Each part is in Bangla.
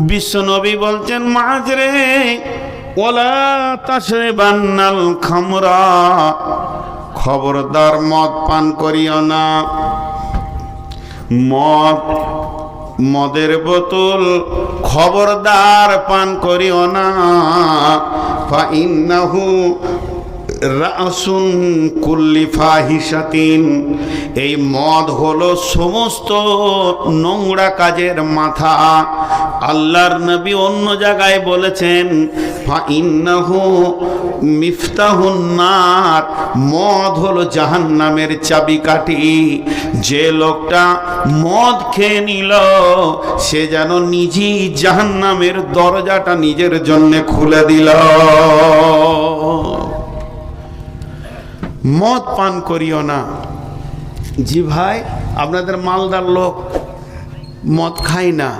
বিশ্বনবী বলছেন মাঝ রে, ওয়ালা তাশরিবান্নাল খামরা, খবরদার মদ পান করিও না। মদের বোতল খবরদার পান করিও না। ফাইন্নাহু রাসুন কুল্লি ফাহিশাতিন, এই মদ হলো সমস্ত নোংরা কাজের মাথা। আল্লাহর নবী অন্য জায়গায় বলেছেন ফাইন্নাহু মিফতাহুন নার, মদ হলো জাহান্নামের চাবিকাঠি। যে লোকটা মদ খেয়ে নিল সে যেন নিজেই জাহান্নামের দরজাটা নিজের জন্য খুলে দিল। মদ পান করিও না। জি ভাই, আপনাদের মালদার লোক মদ খায় না?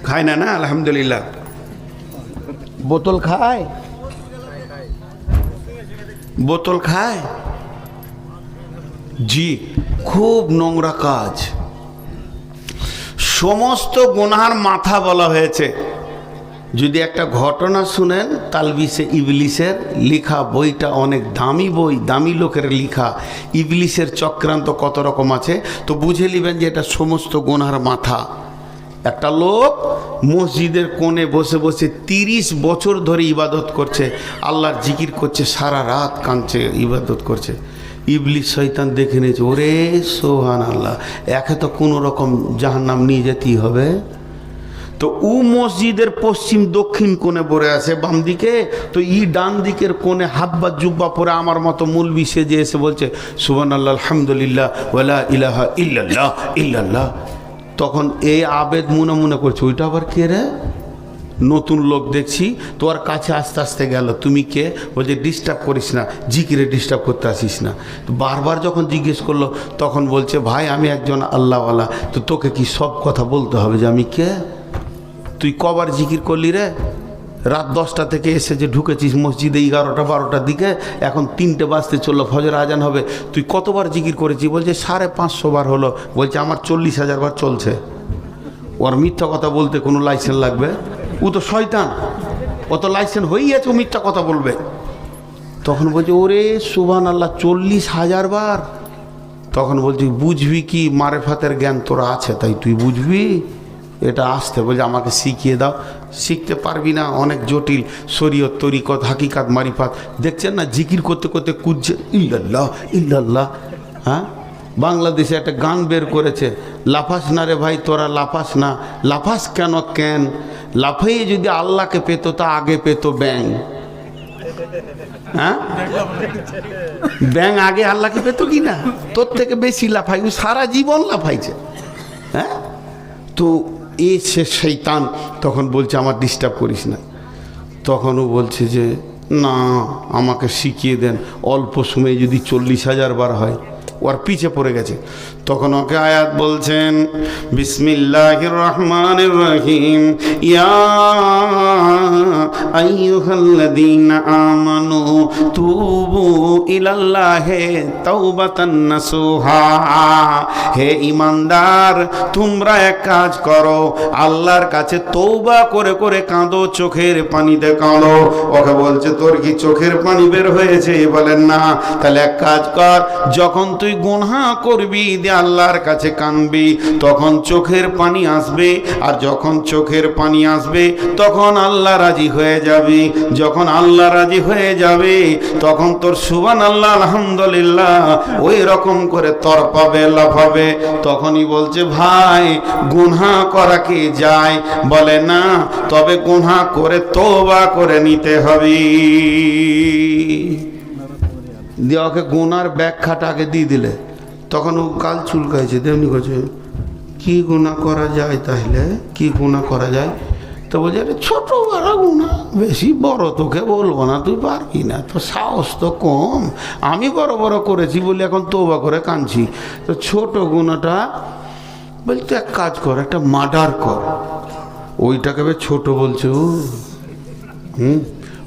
খায় না? না, আলহামদুলিল্লাহ। বোতল খায়? বোতল খায়? জি, খুব নোংরা কাজ। সমস্ত গুনার মাথা বলা হয়েছে। যদি একটা ঘটনা শুনেন, তালবিসে ইবলিসের লেখা বইটা অনেক দামি বই, দামি লোকের লেখা। ইবলিসের চক্রান্ত কত রকম আছে তো বুঝে নেবেন যে এটা সমস্ত গুনার মাথা। একটা লোক মসজিদের কোণে বসে বসে 30 বছর ধরে ইবাদত করছে, আল্লাহর জিকির করছে, সারা রাত কাঁদছে, ইবাদত করছে। ইবলিস শয়তান দেখে নিয়েছে, ওরে সুবহানাল্লাহ, একে তো কোনো রকম জাহান্নাম নিয়ে যেতেই হবে। তো ও মসজিদের পশ্চিম দক্ষিণ কোণে পড়ে আছে বাম দিকে, তো ই ডান দিকের কোণে হাব্বা জুব্বা পরে আমার মতো মুলবি সেজে এসে বলছে সুবহানাল্লাহ আলহামদুলিল্লাহ ওয়ালা ইলাহা ইল্লাল্লাহ ইল্লাল্লাহ। তখন এই আবেদ মনে করছে ওইটা আবার কে রে? নতুন লোক দেখছি, তোর কাছে আস্তে আস্তে গেল, তুমি কে? বলছে ডিস্টার্ব করিস না, জিকিরে ডিস্টার্ব করতে আসিস না। তো বারবার যখন জিজ্ঞেস করলো তখন বলছে ভাই আমি একজন আল্লাহওয়ালা। তো তোকে কি সব কথা বলতে হবে যে আমি কে? তুই কবার জিকির করলি রে? রাত 10টা থেকে এসে যে ঢুকেছিস মসজিদে 11টা 12টার দিকে, এখন 3টে বাজতে চললো, ফজর আজান হবে, তুই কতবার জিকির করেছিস? বলছে 550 বার হলো। বলছে আমার 40,000 বার চলছে। ওর মিথ্যা কথা বলতে কোনো লাইসেন্স লাগবে? ও তো শয়তান, ও তো লাইসেন্স হয়েই আছে, ও মিথ্যা কথা বলবে। তখন বলছে ওরে সুবহানাল্লাহ 40,000 বার। তখন বলছি বুঝবি কি, মারেফাতের জ্ঞান তোরা আছে তাই তুই বুঝবি, এটা আসতে বলছে আমাকে শিখিয়ে দাও। শিখতে পারবি না, অনেক জটিল, শরীয়ত তরিকত হাকিকাত মারিফাত। দেখছেন না জিকির করতে করতে কুদছে ইল্লাল্লাহ ইল্লাল্লাহ। হ্যাঁ, বাংলাদেশে একটা গান বের করেছে, লাফাস না রে ভাই তোরা লাফাস না। লাফাস কেন? কেন লাফাইয়ে যদি আল্লাহকে পেতো তা আগে পেতো ব্যাং। হ্যাঁ, ব্যাং আগে আল্লাহকে পেতো কি না? তোর থেকে বেশি লাফাই, ও সারা জীবন লাফাইছে। হ্যাঁ, তো এ সে শয়তান তখন বলছে আমার ডিস্টার্ব করিস না। তখন ও বলছে যে না, আমাকে শিখিয়ে দেন, অল্প সময়ে যদি 40,000 বার হয়। ওর পিছে পড়ে গেছে। তখন ওকে আয়াত বলছেন বিসমিল্লাহির রহমানির রহিম, ইয়া আইয়ুহাল্লাযীনা আমানু তুবু ইলাল্লাহি তাওবাতান নাসুহা। হে ঈমানদার, তোমরা এক কাজ করো, আল্লাহর কাছে তওবা করে করে কাঁদো, চোখের পানিতে কাঁদো। ওকে বলছে তোর কি চোখের পানি বের হয়েছে? বলেন না। তাহলে এক কাজ কর, যখন তুই গুনাহ করবি দিয়ে আল্লাহর কাছে কাঁদবি, তখন চোখের পানি আসবে, আর যখন চোখের পানি আসবে তখন আল্লাহ রাজি হয়ে যাবে। যখন আল্লাহ রাজি হয়ে যাবে তখন তোর সুবহানাল্লাহ আলহামদুলিল্লাহ ওই রকম করে তরপাবে, লাফাবে। তখনই বলছে ভাই গুনাহ করা কি যায়? বলে না, তবে গুনাহ করে তওবা করে নিতে হবে। দিয়ে ওকে গুনার ব্যাখ্যাটা আগে দিয়ে দিলে, তখন ও কাল চুলকাইছে, তেমনি করছে কি গুনাহ করা যায়? তাহলে কি গুনাহ করা যায়? তো বলছে আরে ছোট বড় গুনাহ, বেশি বড় তোকে বলবো না, তুই পারবি না, তো সাহস তো কম। আমি বড় বড় করেছি বলে এখন তওবা করে কাঁদছি। তো ছোট গুনাহটা বলতে এক কাজ কর, একটা মার্ডার কর। ওইটাকে ছোট বলছে ও,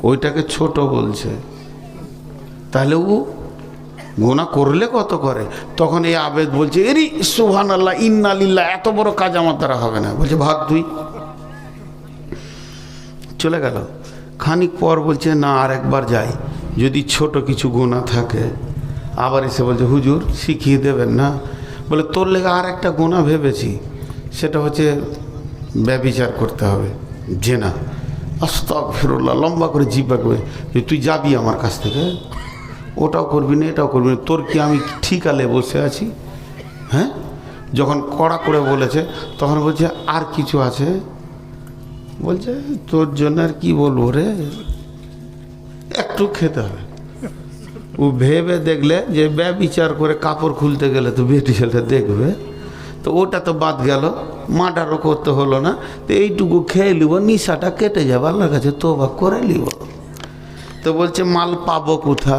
ওইটাকে ছোট বলছে। তাহলে ও গুনাহ করলে কত করে। তখন এই আবেদ বলছে, এরি সুবহানাল্লাহ ইন্না লিল্লাহ, এত বড় কাজ আমার দ্বারা হবে না। বলছে ভাগ তুই, চলে গেল। খানিক পর বলছে না আর একবার যাই, যদি ছোট কিছু গুনাহ থাকে। আবার এসে বলছে হুজুর শিখিয়ে দেবেন না? বলে তোর লেগে আর একটা গুনাহ ভেবেছি, সেটা হচ্ছে ব্যভিচার করতে হবে, জেনা। আস্তাগফিরুল্লাহ, লম্বা করে জিব্বা করে, যে তুই যাবি আমার কাছ থেকে, ওটাও করবি না এটাও করবি না, তোর কি আমি ঠিকালে বসে আছি? হ্যাঁ, যখন কড়া করে বলেছে তখন বলছে আর কিছু আছে? বলছে তোর জন্য আর কি বলবো রে, একটু খেতে হবে। ও ভেবে দেখলে যে ব্যভিচার করে কাপড় খুলতে গেলে তো বেটি ছেলে দেখবে, তো ওটা তো বাদ গেল, মার্ডারও করতে হলো না, তো এইটুকু খেয়ে নিব, নিশাটা কেটে যাবে, আল্লাহর কাছে তওবা করে নিব। তো বলছে মাল পাবো কোথা?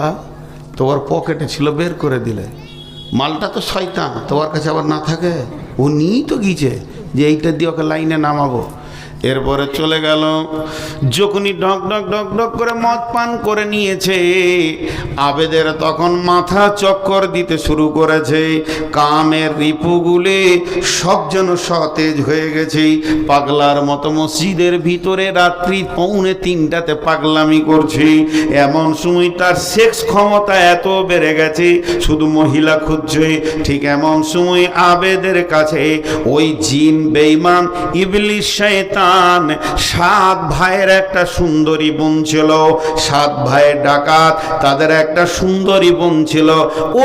তোমার পকেটে ছিল, বের করে দিলে। মালটা তো শয়তান, তোমার কাছে আবার না থাকে, ও নিয়েই তো গিয়েছে যে এইটা দিয়ে ওকে লাইনে নামাবো। এরপরে চলে গেল, যখনই ঢক ঢক ঢক ঢক করে মদ পান করে নিয়েছে, আবেদের তখন মাথা চক্কর দিতে শুরু করেছে, কামের রিপুগুলি সব যেন সতেজ হয়ে গেছে, পাগলার মতো মসজিদের ভিতরে রাত্রি 2:45 পাগলামি করছে। এমন সময় তার সেক্স ক্ষমতা এত বেড়ে গেছে, শুধু মহিলা খুঁজছে। ঠিক এমন সময় আবেদের কাছে ওই জিন বেঈমান ইবলিস শয়তান 7 ভাইয়ের একটা সুন্দরী বোন ছিল, 7 ভাইয়ের ডাকাত, তাদের একটা সুন্দরী বোন ছিল।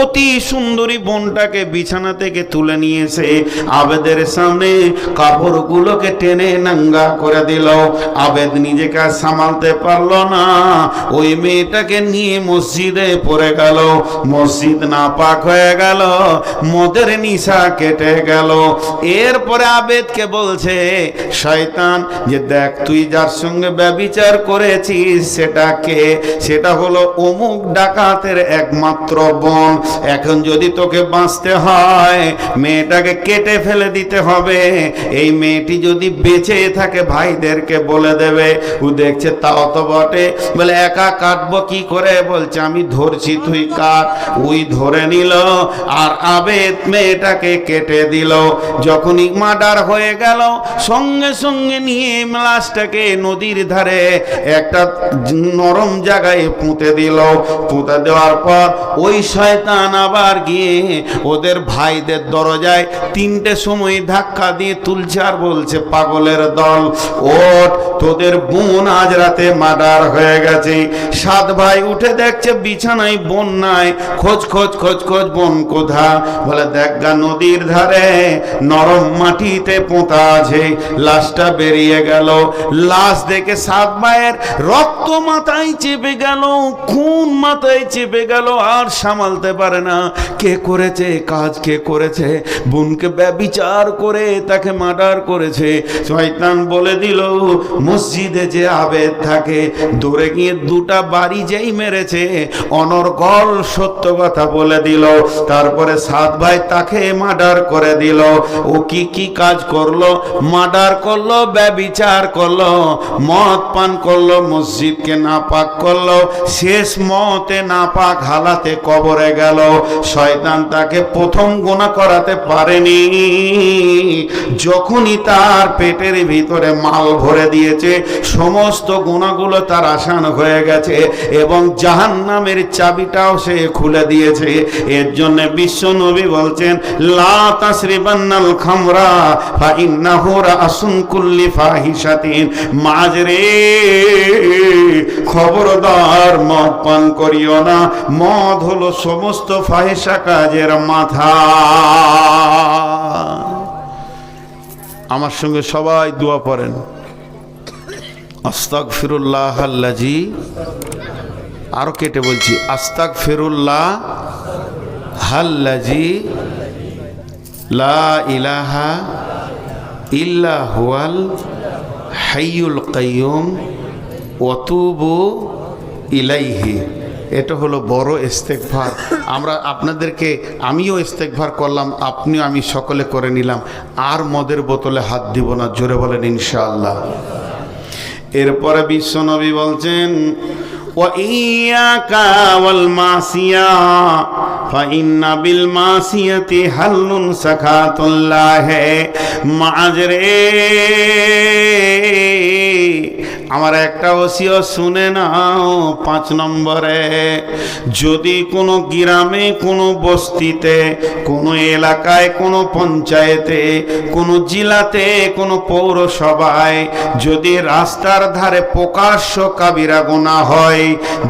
অতি সুন্দরী বোনটাকে বিছানা থেকে তুলে নিয়েছে, আবেদের সামনে কাপড়গুলোকে টেনে নাঙ্গা করে দিল। আবেদ নিজেকে আর সামালতে পারলো না, ওই মেয়েটাকে নিয়ে মসজিদে পড়ে গেল। মসজিদ নাপাক হয়ে গেল, মদের নিশা কেটে গেল। এরপরে আবেদকে বলছে শয়তান যে দেখ তুই যার সঙ্গে ব্যভিচার করেছিস সেটা কে? সেটা হলো অমুক ডাকাতের একমাত্র বোন। এখন যদি তোকে বাঁচতে হয় মেয়েটাকে কেটে ফেলে দিতে হবে। এই মেয়েটি যদি বেঁচে থাকে ভাইদেরকে বলে দেবে। ও দেখছে তাও তো বটে, বলে একা কাটবো কি করে? বলছে আমি ধরছি তুই কাট। ওই ধরে নিল আর আবেদ মেয়েটাকে কেটে দিল। যখনই মার্ডার হয়ে গেল সঙ্গে সঙ্গে নিয়ে লাশটাকে নদীর ধারে একটা নরম জায়গায় পুঁতে দিল। পুঁতে দেওয়ার পর ওই শয়তান আবার গিয়ে ওদের ভাইদের দরজায় 3টে সময় ধাক্কা দিয়ে তুলছে আর বলছে পাগলের দল ওঠ, তোদের বোন আজ রাতে মার্ডার হয়ে গেছে। 7 ভাই উঠে দেখছে বিছানায় বোন নাই। খোঁজ খোঁজ খোঁজ খোঁজ, বোন কোথা? বলে দেখ গা নদীর ধারে নরম মাটিতে পোঁতা আছে। লাশটা বেরিয়ে গেল। লাশ দেখে 7 ভাইয়ের রক্ত মাথায় চেপে গেল, খুন মাথায় চেপে গেল, আর সামালতে পারে না। কে করেছে কাজ? কে করেছে? বোনকে ব্যভিচার করে তাকে মার্ডার করেছে। শয়তান বলে দিল মসজিদে যে আবেদ থাকে, দৌড়ে গিয়ে 2টা বাড়ি যেই মেরেছে অনর্গল সত্য কথা বলে দিল। তারপরে 7 ভাই তাকে মার্ডার করে দিল। ও কি কি কাজ করলো? মার্ডার করলো, ব্যভিচার করলো, মদ পান করলো, মসজিদকে নাপাক করলো, শেষ মতে নাপাক হালাতে কবরে গেল। শয়তান তাকে প্রথম গুনাহ করাতে পারেনি। যখনই তার পেটের ভিতরে মাল ভরে দিয়েছে সমস্ত গুনাহগুলো তার আসান হয়ে গেছে এবং জাহান্নামের চাবিটাও সে খুলে দিয়েছে। এর জন্য বিশ্ব নবী বলছেন লা তাসরিবান্নাল খামরা ফা ইন্নাহু রাসুন কুল্লি ফাহিশাতিন। মাজরে খবরদার মদ পান করিও না, মদ হলো সমস্ত ফাহিশা কাজের মাথা। আমার সঙ্গে সবাই দোয়া পড়েন, আস্তাগফিরুল্লাহ আল্লাজি, আরো কেটে বলছি আস্তাগফিরুল্লাহ আল্লাজি লা ইলাহা ইল্লা হুয়াল হাইয়ুল কাইয়ুম ওয়া তুবু ইলাইহি। এটা হলো বড় ইস্তেগফার। আমরা আপনাদেরকে, আমিও ইস্তেগফার করলাম, আপনিও আমি সকলে করে নিলাম। আর মদের বোতলে হাত দিব না, জোরে বলেন ইনশাআল্লাহ। এরপরে বিশ্বনবী বলছেন ওয়া ইয়াকা ওয়াল মাসিয়া ফাইন্না বিল মাসিয়াতি হাল্লুন সাখাতুল্লাহ। মাঝরে আমার একটা ওসিয়ত শুনে নাও। 5 নম্বরে, যদি কোনো গ্রামে, কোনো বস্তিতে, কোনো এলাকায়, কোনো পঞ্চায়েতে, কোনো জেলাতে, কোনো পৌরসভায় যদি রাস্তার ধারে প্রকাশ্য কাবিরা গুনাহ হয়,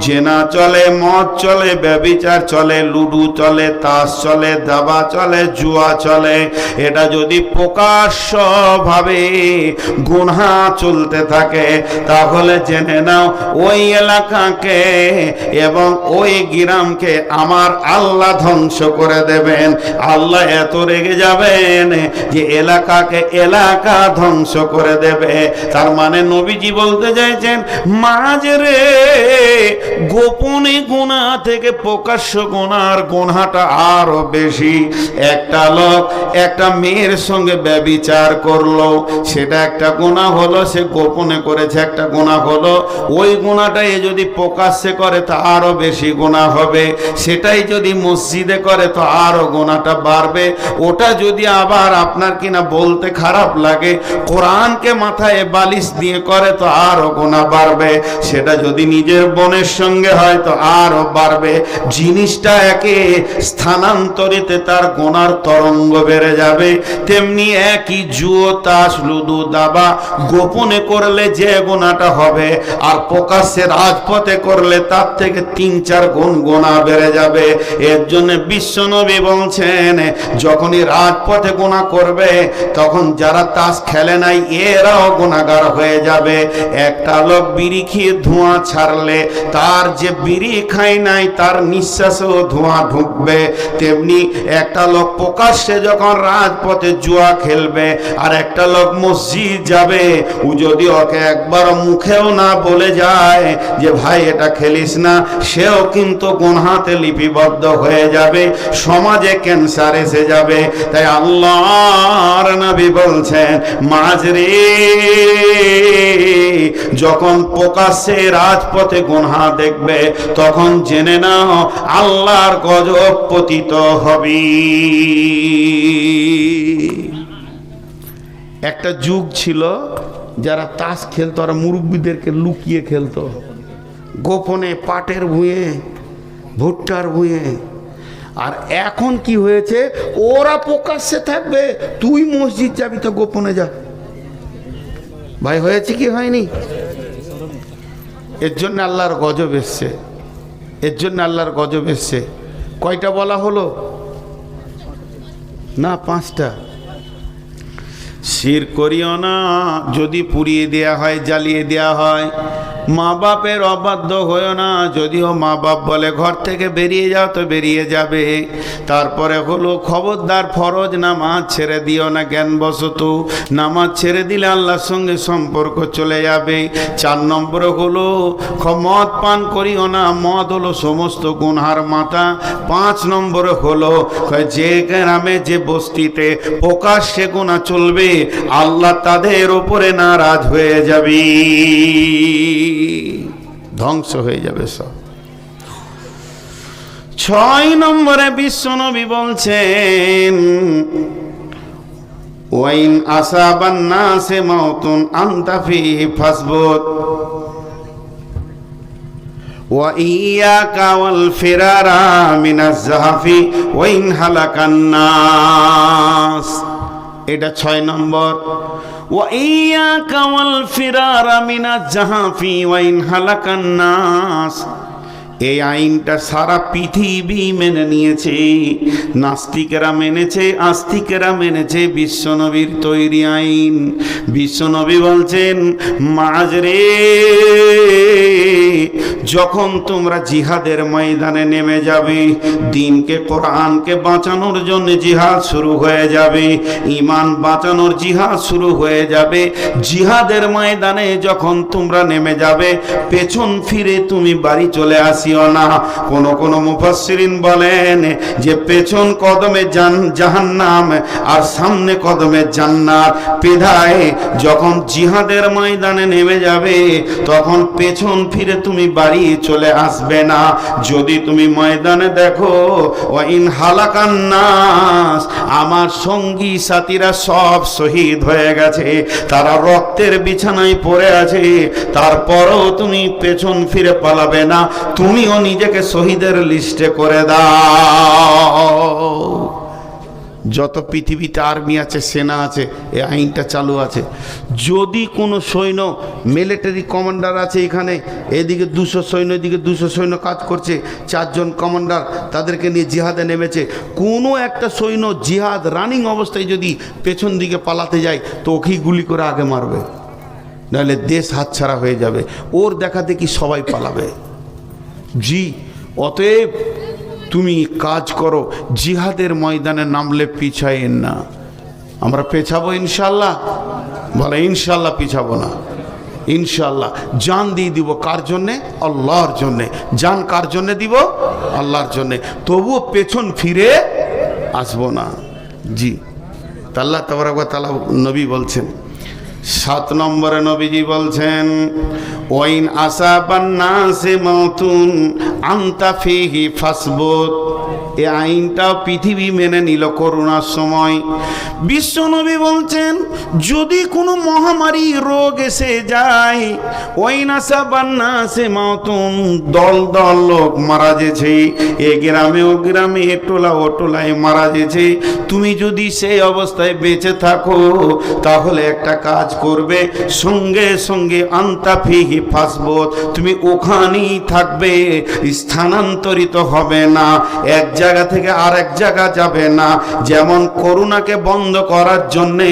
জেনা চলে, মদ চলে, ব্যভিচার চলে, লুডু চলে, তাস চলে, দাবা চলে, জুয়া চলে, এটা যদি প্রকাশ্য ভাবে গুনাহ চলতে থাকে, তাহলে জেনে নাও ওই এলাকাকে এবং ওই গ্রামকে আমার আল্লাহ ধ্বংস করে দেবেন। আল্লাহ এত রেগে যাবেন যে এলাকাকে এলাকা ধ্বংস করে দেবে। তার মানে নবীজি বলতে চাইছেন, মাঝরে গোপনে গুনাহ থেকে প্রকাশ্য গুনার গুনাহটা আরো বেশি। একটা লোক একটা মেয়ের সঙ্গে ব্যভিচার করলো, সেটা একটা গুনাহ হলো, সে গোপনে করেছে একটা গুনাহ হলো। ওই গুনাহটাই যদি প্রকাশ্যে করে তা আরো বেশি গুনাহ হবে। সেটাই যদি মসজিদে করে তো আরো গুনাহটা বাড়বে। ওটা যদি আবার আপনার কিনা বলতে খারাপ লাগে, কোরআনকে মাথায় বালিশ দিয়ে করে তো আরো গুনাহ বাড়বে। সেটা যদি নিজের বোনের সঙ্গে হয় তো আরো বাড়বে। জিনিসটা একে স্থানান্তরিত, তার গুনার তরঙ্গ বেড়ে যাবে। তেমনি একই জুয়ো, তাস, লুডু, দাবা গোপনে করলে যে গুনাহটা হবে, আর প্রকাশ্যে রাজপথে করলে তার থেকে 3-4 গুণ গুনাহ বেড়ে যাবে। এর জন্য বিশ্বনবী বলছেন, যখনই রাজপথে গুনাহ করবে তখন যারা তাস খেলে নাই এরাও গুনাহগার হয়ে যাবে। একটা লোক বিড়ি খেয়ে ধোঁয়া ছাড়লে তার যে বিড়ি খায় নাই তার নিঃশ্বাসেও ধোঁয়া ঢুকবে। তেমনি একটা লোক প্রকাশ্যে যখন রাজপথে জুয়া খেলবে, আর একটা লোক মসজিদ যাবে, ও যদি ওকে একবার মুখেও না বলে যায় যে ভাই এটা খেলিস না, সেও কিন্তু গুনাহতে লিপিবদ্ধ হয়ে যাবে, সমাজে ক্যান্সার এসে যাবে। তাই আল্লাহর নবী বলছেন, মাঝরে যখন প্রকাশ্যে রাজপথে গুনাহ দেখবে তখন জেনে নাও আল্লাহর গজব পতিত হবে। একটা যুগ ছিল যারা তাস খেলতো, আর মুরব্বীদেরকে লুকিয়ে খেলতো, গোপনে পাটের ভুঁয়ে, ভুট্টার ভুঁয়ে। আর এখন কি হয়েছে, ওরা প্রকাশ্যে থাকবে, তুই মসজিদ যাবি তো গোপনে যা। ভাই হয়েছে কি হয়নি? এর জন্য আল্লাহর গজব এসছে, এর জন্য আল্লাহর গজব এসছে। কয়টা বলা হলো না? 5টা। শির করিও না, যদি পুড়িয়ে দেয়া হয়, জ্বালিয়ে দেয়া হয়। মা বাপের অবাধ্য হয়েও না, যদিও মা বাপ বলে ঘর থেকে বেরিয়ে যাও তো বেরিয়ে যাবে। তারপরে হলো খবরদার ফরজ নামাজ ছেড়ে দিও না জ্ঞানবশত। নামাজ ছেড়ে দিলে আল্লাহর সঙ্গে সম্পর্ক চলে যাবে। 4 নম্বরে হলো মদ পান করিও না, মদ হলো সমস্ত গুনহার মাথা। 5 নম্বরে হলো যে গ্রামে যে বস্তিতে প্রকাশ্যে গুনাহ চলবে আল্লাহ তাদের উপরে নারাজ হয়ে যাবে, ধ্বংস হয়ে যাবে সব। 6 নম্বরে বিশ্বনবী বলছেন, ওয়াইন আসাবান নাসে মাউতুন আনতা ফিহি ফাসবুত ওয়া ইয়াকা ওয়াল ফিরারা মিনাজ জাহাফি ওয়াইন হালাকান নাস। এটা 6 নম্বর। ওয়া ইয়াকা ওয়াল ফিরারা মিনাজ জাহাফি ওয়াইন হালাকান নাস। এই আইনটা সারা পৃথিবী মেনে নিয়েছে। নাস্তিকেরা মেনেছে, আস্তিকেরা মেনেছে, বিশ্বনবীর তৈরি আইন। বিশ্বনবী বলছেন, মাঝরে যখন তোমরা জিহাদের ময়দানে নেমে যাবে, দিনকে কোরআনকে বাঁচানোর জন্য জিহাদ শুরু হয়ে যাবে, ঈমান বাঁচানোর জিহাদ শুরু হয়ে যাবে। জিহাদের ময়দানে যখন তোমরা নেমে যাবে, পেছন ফিরে তুমি বাড়ি চলে আসিও দিও না। কোন কোন মুফাসসিরিন বলেন যে পেছন কদমে জাহান্নাম আর সামনে কদমে জান্নাত। বিধায় যখন জিহাদের ময়দানে নেমে যাবে তখন পেছন ফিরে তুমি বাড়ি চলে আসবে না। যদি তুমি ময়দানে দেখো ওয়াইন হালাকান নাস, আমার সঙ্গী সাথীরা সব শহীদ হয়ে গেছে, তারা রক্তের বিছানায় পড়ে আছে, তারপরও তুমি পেছন ফিরে পালাবে না, তুমিও নিজেকে শহীদের লিস্টে করে দাও। যত পৃথিবীতে আর্মি আছে, সেনা আছে, এই আইনটা চালু আছে। যদি কোনো সৈন্য, মিলিটারি কমান্ডার আছে এখানে, এদিকে 200 সৈন্য, এদিকে 200 সৈন্য কাজ করছে, 4 জন কমান্ডার তাদেরকে নিয়ে জিহাদে নেমেছে, কোনো একটা সৈন্য জিহাদ রানিং অবস্থায় যদি পেছন দিকে পালাতে যায় তো ওকেই গুলি করে আগে মারবে, নাহলে দেশ হাতছাড়া হয়ে যাবে। ওর দেখা দেখি সবাই পালাবে। জি, অতএব তুমি কাজ করো, জিহাদের ময়দানে নামলে পিছাইয়েন না। আমরা পেছাবো ইনশাল্লাহ? বলে ইনশাল্লাহ পিছাবো না, ইনশাল্লাহ জান দিয়ে দিব। কার জন্যে? আল্লাহর জন্যে। জান কার জন্যে দিব? আল্লাহর জন্যে। তবুও পেছন ফিরে আসবো না। জি, আল্লাহ তাবারক ওয়া তাআলা নবী বলছেন, 7 নম্বরে নবীজি বলছেন ওয়াইন আসাবান নাসে মাউতুন আনতা ফিহি ফাসবুত। এই আইনটা পৃথিবী মেনে নিল করোনার সময়। বিশ্ব নবী বলছেন যদি কোনো মহামারী রোগ এসে যায়, ওয়াইন আসাবান নাসে মাউতুন, দল দল লোক মারা যেছে, এ গ্রামে ও গ্রামে, এ টোলা ও টোলায় মারা যেছে, তুমি যদি সেই অবস্থায় বেঁচে থাকো তাহলে একটা কাজ করবে, সঙ্গে সঙ্গে আনতা ফিহি ফাসবুত, তুমি ওখানেই থাকবে, স্থানান্তরিত হবে না, এক জায়গা থেকে আরেক জায়গা যাবে না। যেমন করোনাকে বন্ধ করার জন্যে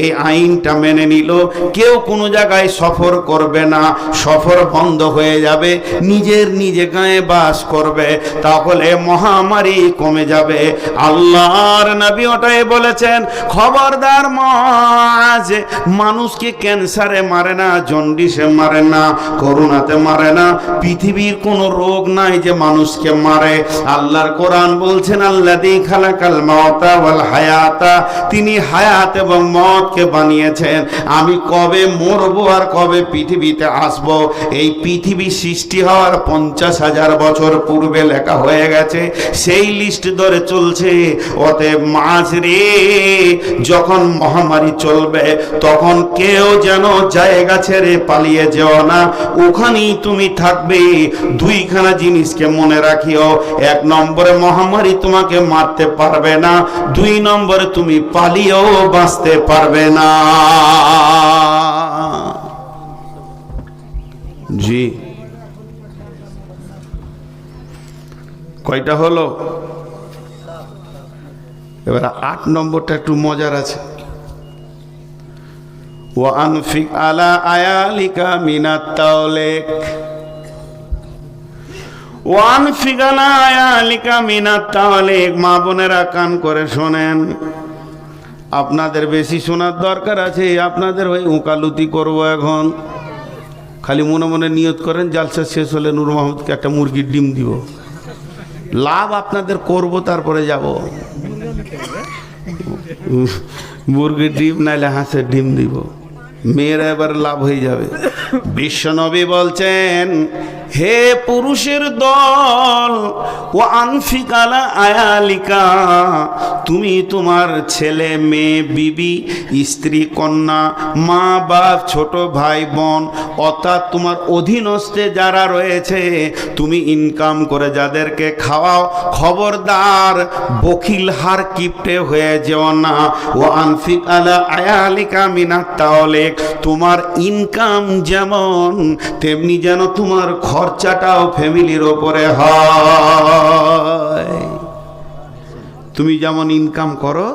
এই আইনটা মেনে নিল, কেউ কোনো জায়গায় সফর করবে না, সফর বন্ধ হয়ে যাবে, নিজের নিজে গায়ে বাস করবে, তাহলে মহামারী কমে যাবে। আল্লাহর নবী ওটাই বলেছেন, খবরদার মাঝ মানুষকে ক্যান্সারে মারে না, জন্ডিসে মারে না, করোনাতে মারে না, পৃথিবীর কোনো রোগ নাই যে মানুষকে মারে। আল্লাহর কোরআন বলছেন আল্লাযী খালাকাল মাউতা ওয়াল হায়াতা, তিনি হায়াত এবং মওতকে বানিয়েছেন। আমি কবে মরবো আর কবে পৃথিবীতে আসব, এই পৃথিবী সৃষ্টি হওয়ার 50,000 বছর পূর্বে লেখা হয়ে গেছে, সেই লিস্ট ধরে চলছে। অতএব মাঝরে যখন মহামারী চলবে তখন কেউ যেন জায়গা ছেড়ে পালিয়ে যেও না, ওখানেই তুমি থাকবে। 2খানা জিনিসকে মনে রাখিও, 1 নম্বরে মহামারী তোমাকে মারতে পারবে না, 2 নম্বরে তুমি পালিয়েও বাঁচতে পারবে না। জি, কয়টা হলো? এবার 8 নম্বরটা একটু মজার আছে। ওয়ানফিক আলা আয়ালিকা মিনাত তাওলিক, ওয়ানফিক আলা আয়ালিকা মিনাত তাওলিক। মা বোনেরা কান করে শোনেন, আপনাদের বেশি শোনার দরকার আছে, আপনাদের ওই উকালতি করব এখন। খালি মনে মনে নিয়ত করেন জালসা শেষ হলে নূর মাহমুদকে একটা মুরগির ডিম দিব, লাভ আপনাদের করব, তারপরে যাব। মুরগির ডিম নাইলে হাঁসের ডিম দিব, মেয়েরা এবার লাভ হয়ে যাবে। বিশ্বনবী বলছেন, হে পুরুষের দল, ও আনফিক আলা আয়ালিকা, তুমি তোমার ছেলে মেয়ে, বিবি, স্ত্রী, কন্যা, মা বাপ, ছোট ভাই বোন, অর্থাৎ তোমার অধীনস্থে যারা রয়েছে, তুমি ইনকাম করে যাদেরকে খাওয়াও, খবরদার বখিল হার কিপটে হয়ে যেও না। ও আনফিক আলা আয়ালিকা মিনাত তাওলিক, তোমার ইনকাম যেমন তেমনি যেন তোমার খরচাটাও ফ্যামিলির ওপরে হয়। তুমি যেমন ইনকাম করো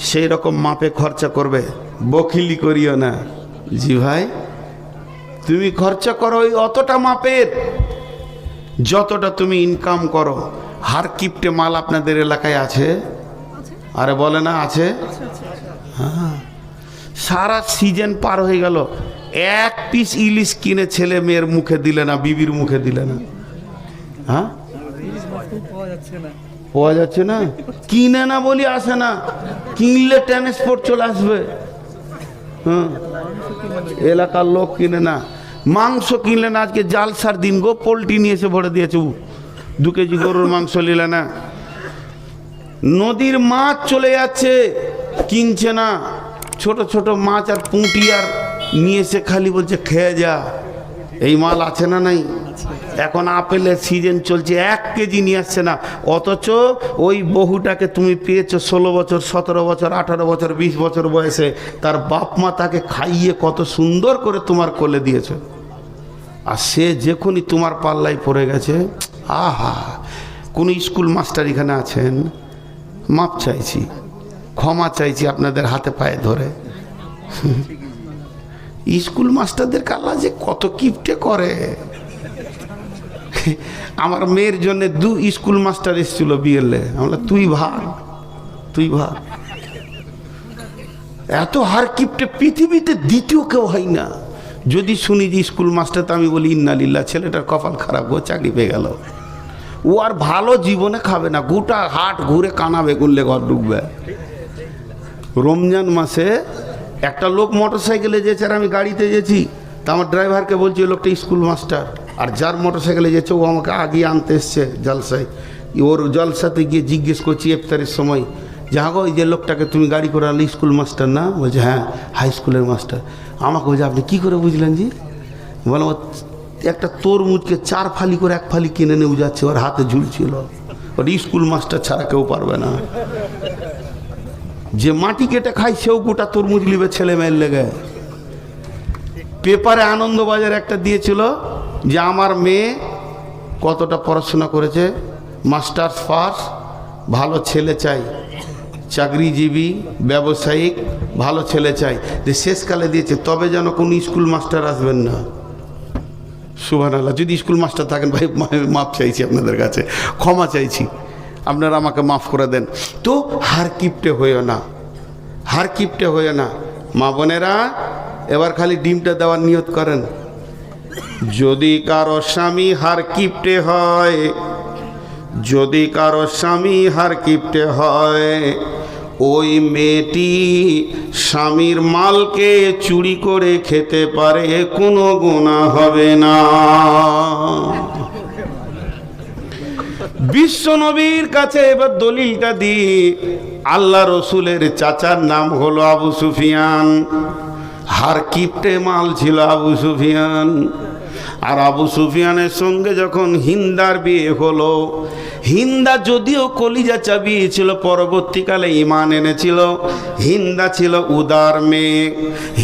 সেই রকম মাপে খরচা করবে, বখিলি করিও না। জি ভাই, তুমি খরচা করো ওই অতটা মাপের যতটা তুমি ইনকাম করো। হার কিপটে মাল আপনাদের এলাকায় আছে? আরে বলে না আছে? হ্যাঁ, সারা সিজন পার হয়ে গেল, 1 পিস ইলিশ কিনে ছেলে মেয়ের মুখে দিলে না, বিবির মুখে দিলে না। হ্যাঁ, পাওয়া যাচ্ছে না, কিনে না বলি আসে না, কিনলে ট্রান্সপোর্ট চলে আসবে। হ্যাঁ, এলাকার লোক কিনে না। মাংস কিনলে না, আজকে জালসার দিন গো, পোলট্রি নিয়ে এসে ভরে দিয়েছে, 2 কেজি গরুর মাংস নিলে না। নদীর মাছ চলে যাচ্ছে, কিনছে না, ছোট ছোট মাছ আর পুঁটি আর নিয়ে এসে খালি বলছে খেয়ে যা। এই মাল আছে না নাই? এখন আপেলের সিজন চলছে, 1 কেজি নিয়ে আসছে না, অথচ ওই বহুটাকে তুমি পেয়েছো 16 বছর 17 বছর 18 বছর 20 বছর বয়সে, তার বাপ মা তাকে খাইয়ে কত সুন্দর করে তোমার কোলে দিয়েছে, আর সে যখনই তোমার পাল্লায় পড়ে গেছে, আহা। কোন স্কুল মাস্টার এখানে আছেন? মাপ চাইছি, ক্ষমা চাইছি আপনাদের হাতে পায়ে ধরে। স্কুল মাস্টারদের আল্লাহ যে কত কিপটে করে। আমার মেয়ের জন্য 2 স্কুল মাস্টার এসেছিল বিয়েলে, আমরা তুই ভাগ। এত হার কিপটে পৃথিবীতে দ্বিতীয় কেউ হয় না। যদি শুনি যে স্কুল মাস্টার, তো আমি বলি ইন্নালিল্লাহ, ছেলেটার কপাল খারাপ, ও চাকরি পেয়ে গেল। ও আর ভালো জীবনে খাবে না, গোটা হাট ঘুরে কানা বেগুনলে ঘর ঢুকবে। রমজান মাসে একটা লোক মোটর সাইকেলে যেছে, আর আমি গাড়িতে গেছি, তা আমার ড্রাইভারকে বলছি ওই লোকটা স্কুল মাস্টার, আর যার মোটর সাইকেলে যেছে ও আমাকে আগে আনতে এসছে জলসায়। ওর জলসাতে গিয়ে জিজ্ঞেস করছি ইফতারের সময়, যা গো, এই যে লোকটাকে তুমি গাড়ি করে আনলে স্কুল মাস্টার না? বলছে হ্যাঁ, হাই স্কুলের মাস্টার। আমাকে বলছে আপনি কী করে বুঝলেন জি? বললাম একটা তরমুজকে 4 ফালি করে 1 ফালি কিনে নিয়ে যাচ্ছে, ওর হাতে ঝুলছিল। ওর স্কুল মাস্টার ছাড়া কেউ পারবে না। যে মাটি কেটে খায় সেও গোটা তরমুজ নিবে ছেলে মেয়ের লেগে। পেপারে আনন্দবাজার একটা দিয়েছিল যে আমার মেয়ে কতটা পড়াশোনা করেছে, মাস্টার্স পাস, ভালো ছেলে চাই, চাকরিজীবী ব্যবসায়িক ভালো ছেলে চাই। যে শেষকালে দিয়েছে, তবে যেন কোনো স্কুল মাস্টার আসবেন না। সুবহানাল্লাহ। যদি স্কুল মাস্টার থাকেন ভাই, মাপ চাইছি আপনাদের কাছে, ক্ষমা চাইছি, আপনারা আমাকে মাফ করে দেন। তো হার কিপটে হইও না, হার কিপটে হইও না। মা বোনেরা, এবার খালি ডিমটা দেওয়ার নিয়ত করেন। যদি কারো স্বামী হার কিপটে হয়, যদি কারো স্বামী হার কিপটে হয়, ওই মেয়েটি স্বামীর মালকে চুরি করে খেতে পারে, কোনো গুনাহ হবে না। বিশ্ব নবীর কাছে এবার দলিলটা দিই। আল্লাহ রসুলের চাচার নাম হলো আবু সুফিয়ান, হার কিপটে মাল ছিল আবু সুফিয়ান। আর আবু সুফিয়ানের সঙ্গে যখন হিন্দার বিয়ে হলো, হিন্দা যদিও কলিজা চাবিয়ে ছিল, পরবর্তীকালে ঈমান এনেছিল। হিন্দা ছিল উদার মেয়ে।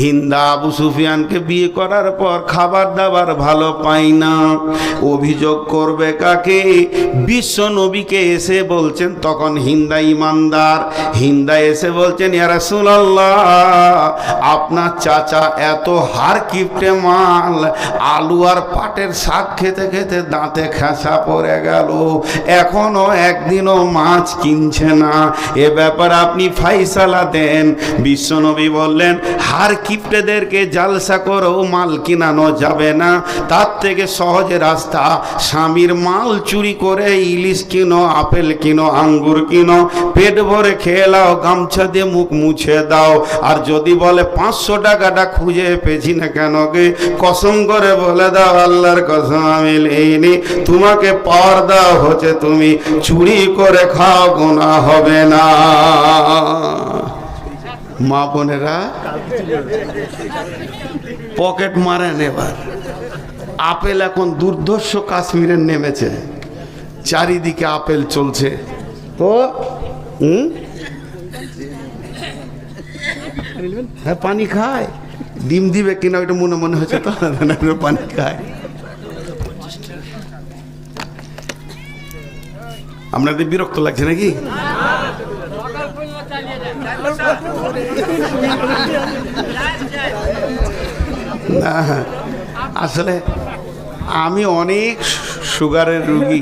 হিন্দা আবু সুফিয়ানকে বিয়ে করার পর খাবার দাবার ভালো পাই না। অভিযোগ করবে কাকে? বিশ্ব নবীকে এসে বলছেন, তখন হিন্দা ঈমানদার। হিন্দা এসে বলছেন, ইয়া রাসূলুল্লাহ, আপনার চাচা এত হার কিপটে মাল, আলু আর পাটের শাক খেতে খেতে দাঁতে খেসা পড়ে গেল, এখনো একদিনও মাছ কিনছে না, এ ব্যাপারে আপনি ফাইসালা দেন। বিশ্বনবী বললেন, হার কিপটেদেরকে জালসা করেও মাল কিনানো যাবে না, তার থেকে সহজ রাস্তা, স্বামীর মাল চুরি করে ইলিশ কিনো, আপেল কিনো, আঙ্গুর কিনো, পেট ভরে খেয়ে নাও, গামছা দিয়ে মুখ মুছে দাও। আর যদি বলে 500 টাকাটা খুঁজে পেয়েছি না কেন গে, কসম করে বলে দাও, আল্লাহর কসম আমি নেইনি, তোমাকে পাওয়ার দেওয়া হচ্ছে, তুমি চুরি করে খাও, গুনাহ হবে না। মা বোনেরা, পকেট মারেন। এবার আপেল এখন দুর্ধর্ষ কাশ্মীরে নেমেছে, চারিদিকে আপেল চলছে। তো হ্যাঁ, পানি খায়, ডিম দিবে কিনা ওইটা মনে মনে হচ্ছে, তো পানি খায়। আপনাদের বিরক্ত লাগছে নাকি? না, আসলে আমি অনেক সুগারের রুগী,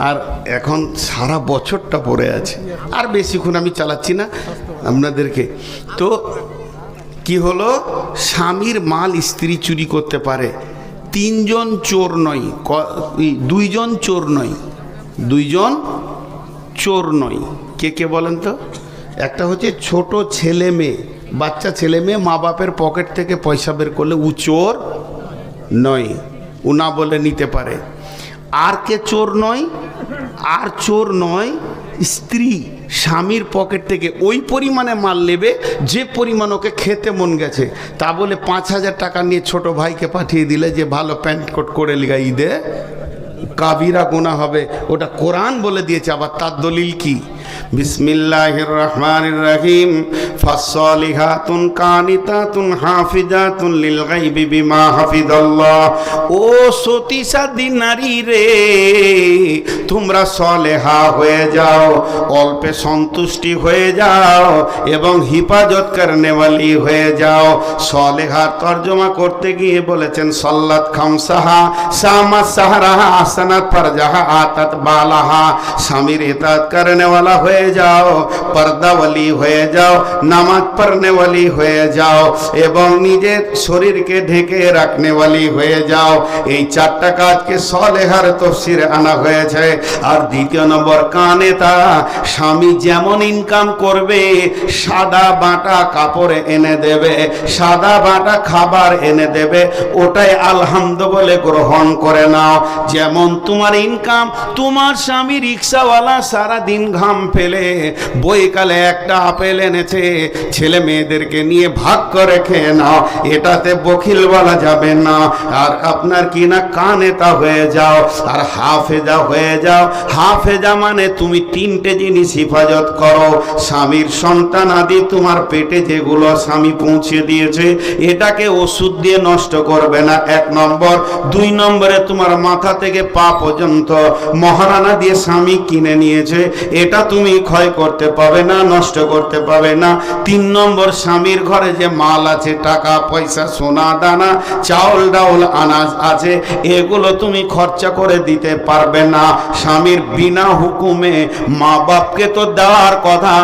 আর এখন সারা বছরটা পড়ে আছে, আর বেশিক্ষণ আমি চালাচ্ছি না আপনাদেরকে। তো কি হলো, স্বামীর মাল স্ত্রী চুরি করতে পারে, তিনজন চোর নয়, দুইজন চোর নয়, দুইজন চোর নয়। কে কে বলেন তো? একটা হচ্ছে ছোট ছেলে মেয়ে, বাচ্চা ছেলে মেয়ে মা বাপের পকেট থেকে পয়সা বের করলে ও চোর নয়, ও না বলে নিতে পারে। আর কে চোর নয়? আর চোর নয় স্ত্রী স্বামীর পকেট থেকে ওই পরিমাণে মাল নেবে যে পরিমাণ ওকে খেতে মন গেছে, তা বলে 5,000 টাকা নিয়ে ছোট ভাইকে পাঠিয়ে দিলে যে ভালো প্যান্ট কোট করে লিগা ঈদে, কাবিরা গুনাহ হবে। ওটা কোরআন বলে দিয়েছে। আবার তার দলিল কি? বিসমিল্লাহির রহমানির রহিম, ফাসসালিহাতুন কানিতাতুন হাফিজাতুন লিল গায়বি বিমা হাফিজাল্লাহ। ও সতীসাধী নারী রে, তোমরা সলেহা হয়ে যাও, অল্পে সন্তুষ্টি হয়ে যাও এবং হিফাজত করনেওয়ালি হয়ে যাও। সলেহার তর্জমা করতে গিয়ে বলেছেন সাল্লাত খামসাহা, সামা সাহরাহা, আসানাত ফারজাহা, আতাত বালাহা। স্বামীর ইতাত করনেওয়ালা হয়ে যাও, পর্দাওয়ালি হয়ে যাও, নামাজ পড়নেওয়ালি হয়ে যাও এবং নিজের শরীরকে ঢেকে রাখনেওয়ালি হয়ে যাও। এই 4টা কাজকে সলেহার তফসিরে আনা হয়েছে। আর দ্বিতীয় নম্বর কানেতা, স্বামী যেমন ইনকাম করবে সাদা বাটা কাপড় এনে দেবে, সাদা বাটা খাবার এনে দেবে, ওটাই আলহামদু বলে গ্রহণ করে নাও। যেমন তোমার ইনকাম, তোমার স্বামী রিক্সাওয়ালা সারাদিন ঘাম ফেলে বইকালে একটা আপেল এনেছে, ছেলে মেয়েদেরকে নিয়ে ভাগ করে খেয়ে নাও, এটাতে বখিল বলা যাবে না। আর আপনার কি না কানেতা হয়ে যাও আর হাফেজা হয়ে যাও। হাফেজা মানে তুমি 3টে জিনিস হিফাজত করো। স্বামীর সন্তান আদি তোমার পেটে যেগুলো স্বামী পৌঁছে দিয়েছে, এটাকে ওষুধ দিয়ে নষ্ট করবে না, 1 নম্বর। 2 নম্বরে তোমার মাথা থেকে পা পর্যন্ত মহারানা দিয়ে স্বামী কিনে নিয়েছে, এটা তুমি ক্ষয় করতে পাবে না, নষ্ট করতে পাবে না। 3 নম্বর, স্বামীর ঘরে যে মাল আছে, টাকা পয়সা, সোনা দানা, চাউল ডাউল, আনাজ আছে, এগুলো তুমি খরচা করে দিতে পারবে না। স্বামীর বিনা হুকুমে মা বাপকে তো দেওয়ার কথা,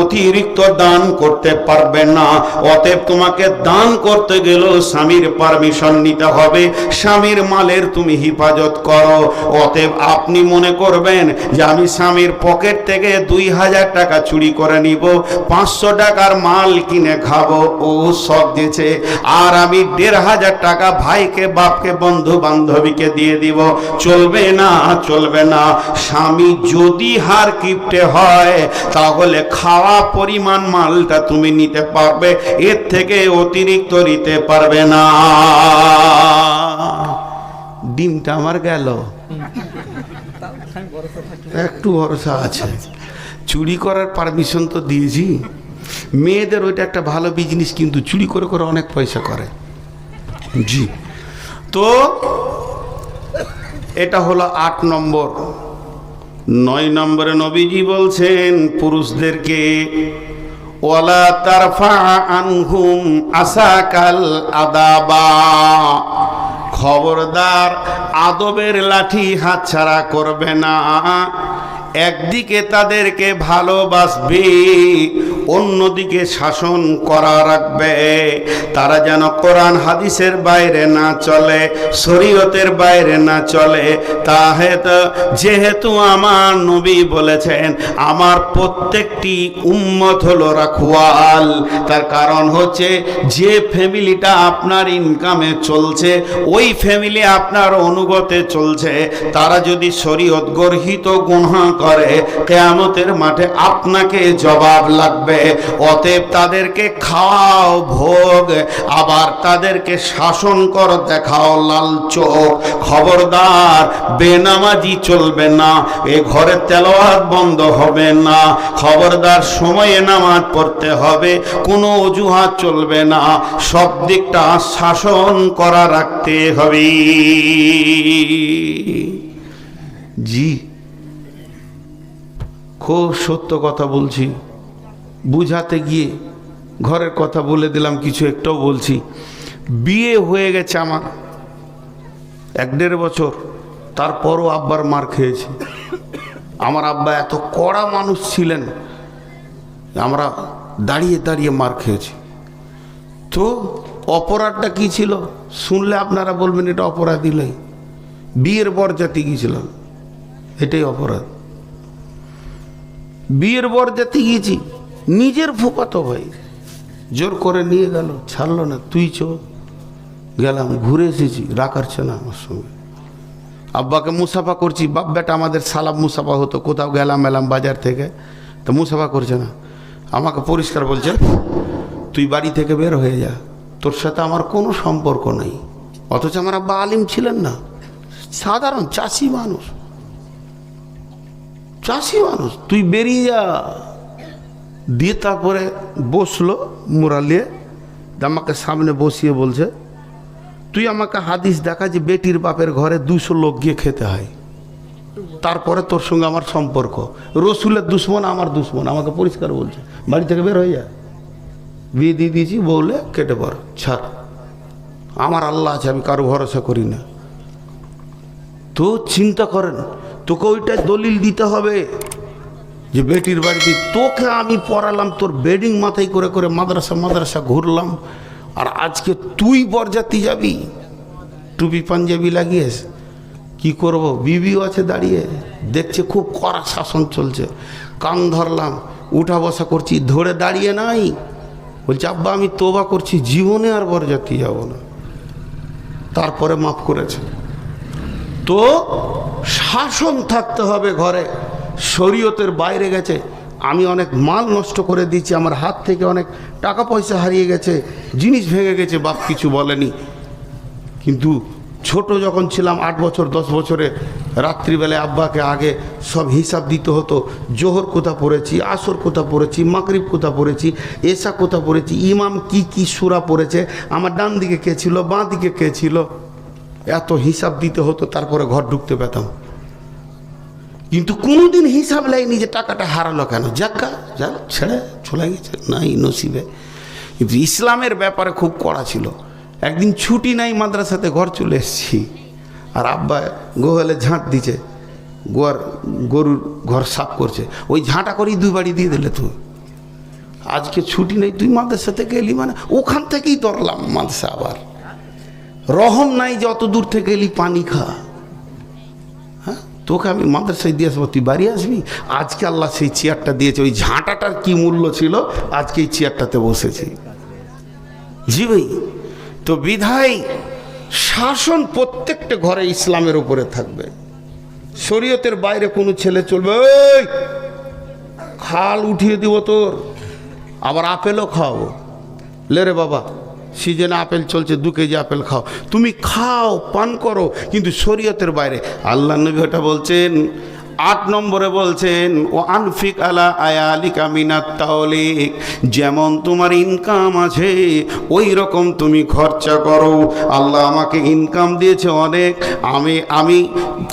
অতিরিক্ত দান করতে পারবে না। অতএব তোমাকে দান করতে গেলেও স্বামীর পারমিশন নিতে হবে। স্বামীর মালের তুমি হিফাজত করো। অতএব আপনি মনে করবেন যে আমি স্বামীর পকেট থেকে 2,000 টাকা চুরি করে নিব, 500 টাকার মাল কিনে খাবো, ও সব দিয়েছে, আর আমি 1,500 টাকা ভাইকে, বাপকে, বন্ধু বান্ধবীকে দিয়ে দিব, চলবে না, চলবে না। স্বামী যদি হার কিপটে হয় তাহলে খাওয়া পরিমাণ মালটা তুমি নিতে পারবে, এর থেকে অতিরিক্ত নিতে পারবে না। ডিমটা আমার গেল, একটু ভরসা আছে। চুরি করার পারমিশন তো দিয়েছি। মেয়েদের ওইটা একটা ভালো বিজনেস, কিন্তু চুরি করে করে অনেক পয়সা করে। জি, তো এটা হলো 8 নম্বর। 9 নম্বরে নবীজি বলছেন পুরুষদেরকে, ওয়ালা তারফা আনহুম আসাকাল আদাবা, খবরদার আদবের লাঠি হাতছাড়া করবে না। একদিকে তাদেরকে ভালোবাসবে, অন্যদিকে শাসন করা রাখবে। তারা যেন কোরআন হাদিসের বাইরে না চলে, শরীয়তের বাইরে না চলে। যেহেতু আমার নবী বলেছেন আমার প্রত্যেকটি উম্মত হলো রাখওয়াল, তার কারণ হচ্ছে যে ফ্যামিলিটা আপনার ইনকামে চলছে, ওই ফ্যামিলি আপনার অনুগতে চলছে, তারা যদি শরীয়ত গর্হিত গুনাহ করে, কিয়ামতের মাঠে আপনাকে জবাব লাগবে। অতএব তাদেরকে খাওয়াও ভোগ, আবার তাদেরকে শাসন কর, দেখাও লাল চোখ। খবরদার বেনামাজি চলবে না, এ ঘরে তেলাওয়াত বন্ধ হবে না। খবরদার সময়ে নামাজ পড়তে হবে, কোনো অজুহাত চলবে না, সব দিকটা শাসন করা রাখতে হবে। জি, খুব সত্য কথা বলছি। বুঝাতে গিয়ে ঘরের কথা বলে দিলাম, কিছু একটাও বলছি। বিয়ে হয়ে গেছে আমার 1-1.5 বছর, তারপরও আব্বার মার খেয়েছি। আমার আব্বা এত কড়া মানুষ ছিলেন, আমরা দাঁড়িয়ে দাঁড়িয়ে মার খেয়েছি। তো অপরাধটা কি ছিল শুনলে আপনারা বলবেন এটা অপরাধী নয়। বিয়ের বরযাত্রী গিয়েছিলাম, এটাই অপরাধ। বিয়ের বরযাত্রী গিয়েছি, নিজের ফুফাতো ভাই জোর করে নিয়ে গেল, ছাড়লো না, তুই চো। গেলাম, ঘুরে এসেছি, রাখাচ্ছে না আমার সঙ্গে। আব্বাকে মুসাফা করছি, বাপ বেটা আমাদের সালাম মুসাফা হতো, কোথাও গেলাম এলাম বাজার থেকে, তো মুসাফা করছে না। আমাকে পরিষ্কার বলছে, তুই বাড়ি থেকে বের হয়ে যা, তোর সাথে আমার কোনো সম্পর্ক নেই। অথচ আমার আব্বা আলিম ছিলেন না, সাধারণ চাষি মানুষ, তুই বেরিয়ে যা। দিয়ে তারপরে বসলো মুরালিয়ে, আমাকে সামনে বসিয়ে বলছে, তুই আমাকে হাদিস দেখা যে বেটির বাপের ঘরে 200 লোক গিয়ে খেতে হয়, তারপরে তোর সঙ্গে আমার সম্পর্ক। রসুলের দুশ্মন আমার দুশ্মন, আমাকে পরিষ্কার বলছে, বাড়ি থেকে বের হয়ে যায়। বিয়ে দিয়ে দিয়েছি, বললে কেটে পড়, ছাড়, আমার আল্লাহ আছে, আমি কারো ভরসা করি না। তো চিন্তা করেন, তোকে ওইটা দলিল দিতে হবে যে বেটির বাড়িতে তোকে আমি পড়ালাম, তোর বেডিং মাথায় করে করে মাদ্রাসা ঘুরলাম, আর আজকে তুই বরযাত্রী যাবি, টুপি পাঞ্জাবি লাগিয়েস, কি করব? বিবিও আছে দাঁড়িয়ে দেখছে, খুব কড়া শাসন চলছে। কান ধরলাম, উঠা বসা করছি, ধরে দাঁড়িয়ে নাই। বলছে, আব্বা আমি তোবা করছি, জীবনে আর বরযাত্রী যাব না। তারপরে মাফ করেছে। তো শাসন থাকতে হবে ঘরে, শরীয়তের বাইরে গেছে। আমি অনেক মাল নষ্ট করে দিয়েছি, আমার হাত থেকে অনেক টাকা পয়সা হারিয়ে গেছে, জিনিস ভেঙে গেছে, বাপ কিছু বলেনি। কিন্তু ছোট যখন ছিলাম, 8 বছর 10 বছরে, রাত্রিবেলায় আব্বাকে আগে সব হিসাব দিতে হতো। জোহর কোথা পড়েছি, আসর কোথা পড়েছি, মাগরিব কোথা পড়েছি, এশা কোথা পড়েছি, ইমাম কি সূরা পড়েছে, আমার ডান দিকে কে ছিল, বাঁ দিকে কে ছিল, এত হিসাব দিতে হতো, তারপরে ঘর ঢুকতে পেতাম। কিন্তু কোনোদিন হিসাব লাইনি যে টাকাটা হারালো কেন, যাক্কা যা ছেড়ে চলে গেছে, নাই নসিবে। কিন্তু ইসলামের ব্যাপারে খুব কড়া ছিল। একদিন ছুটি নাই, মাদ্রাসাতে ঘর চলে এসেছি, আর আব্বা গোহালে ঝাঁট দিছে, গরুর ঘর সাফ করছে, ওই ঝাঁটা করেই 2 বাড়ি দিয়ে দিলে। তুই আজকে ছুটি নেই, তুই মাদ্রাসা থেকে এলি, মানে ওখান থেকেই ধরলাম মাদ্রাসা। আবার রহম নাই যে অত দূর থেকে এলি, পানি খা। হ্যাঁ, তোকে আমি মাদ্রাসায় দিয়ে আসবো, তুই বাড়ি আসবি। আজকে আল্লাহ সেই চেয়ারটা দিয়েছে, ওই ঝাঁটাটার কি মূল্য ছিল, আজকে এই চেয়ারটাতে বসেছি। জি ভাই, তো বিধায় শাসন প্রত্যেকটা ঘরে ইসলামের উপরে থাকবে, শরীয়তের বাইরে কোনো ছেলে চলবে, ওই খাল উঠিয়ে দিব তোর, আবার আপেলও খাওয়াবো, লে রে বাবা সিজনে আপেল চলছে, 2 কেজি আপেল খাও, তুমি খাও, পান করো, কিন্তু শরীয়তের বাইরে। আল্লাহ নবী ওটা বলছেন। 8 নম্বরে বলছেন, ও আনফিক আলা আয়ালিকা মিনাত তাওলিক, যেমন তোমার ইনকাম আছে ওই রকম তুমি খরচা করো। আল্লাহ আমাকে ইনকাম দিয়েছে অনেক, আমি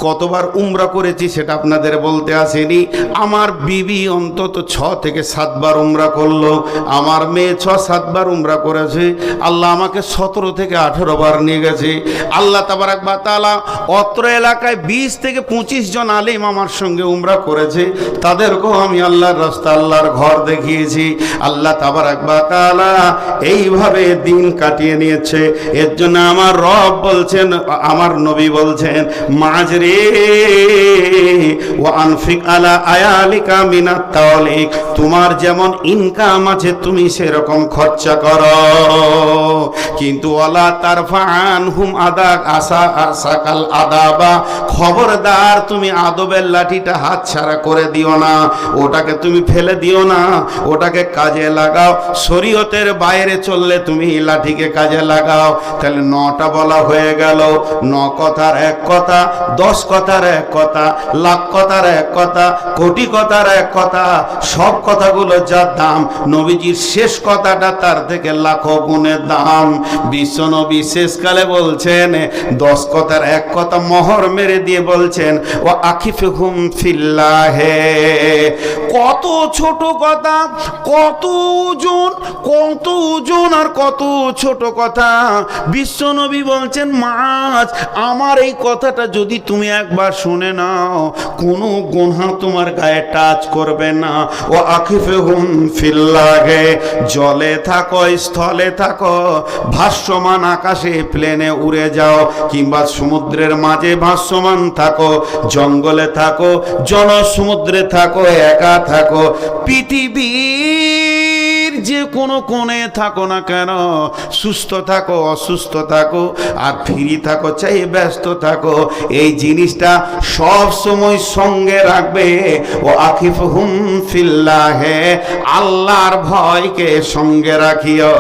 কতবার উমরা করেছি সেটা আপনাদের বলতে আসেনি। আমার বিবি অন্তত 6 থেকে 7 বার উমরা করলো, আমার মেয়ে 6-7 বার উমরা করেছে। আল্লাহ আমাকে 17 থেকে 18 বার নিয়ে গেছে। আল্লাহ তাবারাক ওয়া তাআলা অত্র এলাকায় 20 থেকে 25 জন আলেম আমার সঙ্গে উমরা করেছে, তাদেরকেও আমি আল্লাহর রাস্তা, আল্লাহর ঘর দেখিয়েছি। আল্লাহ তাবারাক ওয়া তাআলা এইভাবে দিন কাটিয়ে নিয়েছে। এর জন্য আমার রব বলছেন, আমার নবী বলছেন, মাজরে ওয়া আনফিক আলা আয়ালিকা মিনাত তাওলিক, তোমার যেমন ইনকাম আছে তুমি সেরকম খরচা করো, কিন্তু ওয়ালা তারফাআনহুম আসাকাল আদাবা, খবরদার তুমি আদবের লাঠিটা হাতছাড়া করে দিও না, ওটাকে তুমি ফেলে দিও না, ওটাকে কাজে লাগাও। শরীয়তের বাইরে চললে তুমি লাঠিকে কাজে লাগাও। তাহলে 9টা বলা হয়ে গেল। 9 কথার 1 কথা, 10 কথার 1 কথা, লাখ কথার 1 কথা, কোটি কথার 1 কথা, সব কথাগুলো যা দাম, নবীজির শেষ কথাটা তার থেকে লাখো গুণে দাম। বিশ্বনবী শেষকালে বলছেন 10 কথার 1 কথা মোহর মেরে দিয়ে বলছেন, ও আখিফহুম আখিফুহুম ফিল্লাহে। কত ছোট কথা, কত ওজন আর কত ছোট কথা। বিশ্বনবী বলছেন মাছ, আমার এই কথাটা যদি তুমি একবার শুনে নাও, কোনো গুনাহ তোমার গায়ে টাচ করবে না। ও আখিফুহুম ফিল্লাহে, জলে থাকো, স্থলে থাকো, ভাসমান আকাশে প্লেনে উড়ে যাও, কিংবা সমুদ্রের মাঝে ভাসমান থাকো, জঙ্গলে থাকো, জনসমুদ্রে থাকো, একা থাকো, পৃথিবীর যে কোনো কোণে থাকো না কেন, সুস্থ থাকো, অসুস্থ থাকো, আর ফ্রি থাকো চাই ব্যস্ত থাকো, এই জিনিসটা সব সময় সঙ্গে রাখবে। ও আখিফুহুম ফিল্লাহে, আল্লাহর ভয়কে সঙ্গে রাখিও।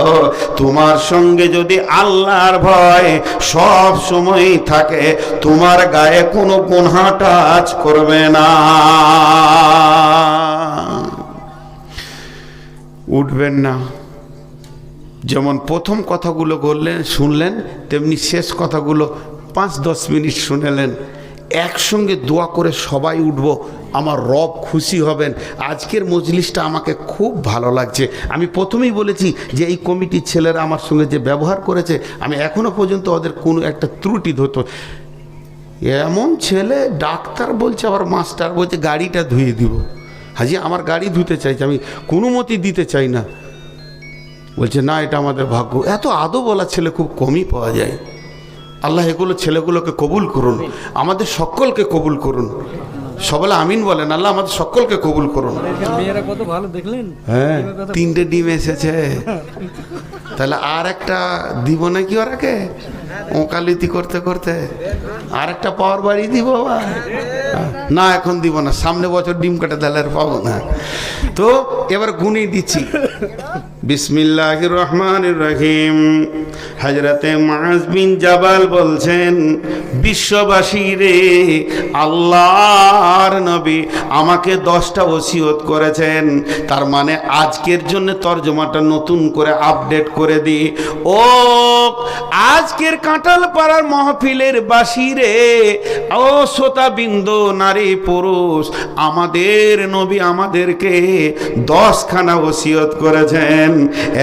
তোমার সঙ্গে যদি আল্লাহর ভয় সব সময় থাকে, তোমার গায়ে কোনো গুনাহ টাচ করবে না। উঠবেন না। যেমন প্রথম কথাগুলো শুনলেন, তেমনি শেষ কথাগুলো 5-10 মিনিট শুনেলেন। একসঙ্গে দোয়া করে সবাই উঠব, আমার রব খুশি হবেন। আজকের মজলিসটা আমাকে খুব ভালো লাগছে। আমি প্রথমেই বলেছি যে এই কমিটির ছেলেরা আমার সঙ্গে যে ব্যবহার করেছে, আমি এখনও পর্যন্ত ওদের কোনো একটা ত্রুটি ধরত। এমন ছেলে ডাক্তার বলছে, আবার মাস্টার বলছে গাড়িটা ধুয়ে দিব। হাজি আমার গাড়ি ধুতে চাইছে, আমি কোনো মতেই দিতে চাই না। বলছে না, এটা আমাদের ভাগ্য। এত আদো বলা ছেলে খুব কমই পাওয়া যায়। আল্লাহ এগুলো ছেলেগুলোকে কবুল করুন, আমাদের সকলকে কবুল করুন। সবাই আমিন বলেন। আল্লাহ আমাদের সকলকে কবুল করুন। মেয়েরা কত ভালো দেখলেন। হ্যাঁ, 3টে ডিম এসেছে, তাহলে আর একটা দিব নাকি ওরাকে ওকালতি করতে করতে? আর একটা পাওয়ার বাড়ি দিব না? এখন দিব না, সামনে বছর ডিম কাটা দিলে আর পাবো না। তো এবার গুণই দিচ্ছি। বিসমিল্লাহির রহমানির রহিম। হযরতে মুআজ বিন জাবাল বলছেন, বিশ্ববাসী রে, আল্লাহর নবী আমাকে 10টা ওসিয়ত করেছেন। তার মানে আজকের জন্য তরজমাটা নতুন করে আপডেট করে দিই। ও আজকের কাঁঠাল পাড়ার মাহফিলের বাসী রে, ও শ্রোতাবৃন্দ, নারী পুরুষ, আমাদের নবী আমাদেরকে 10খানা ওসিয়ত করেছেন।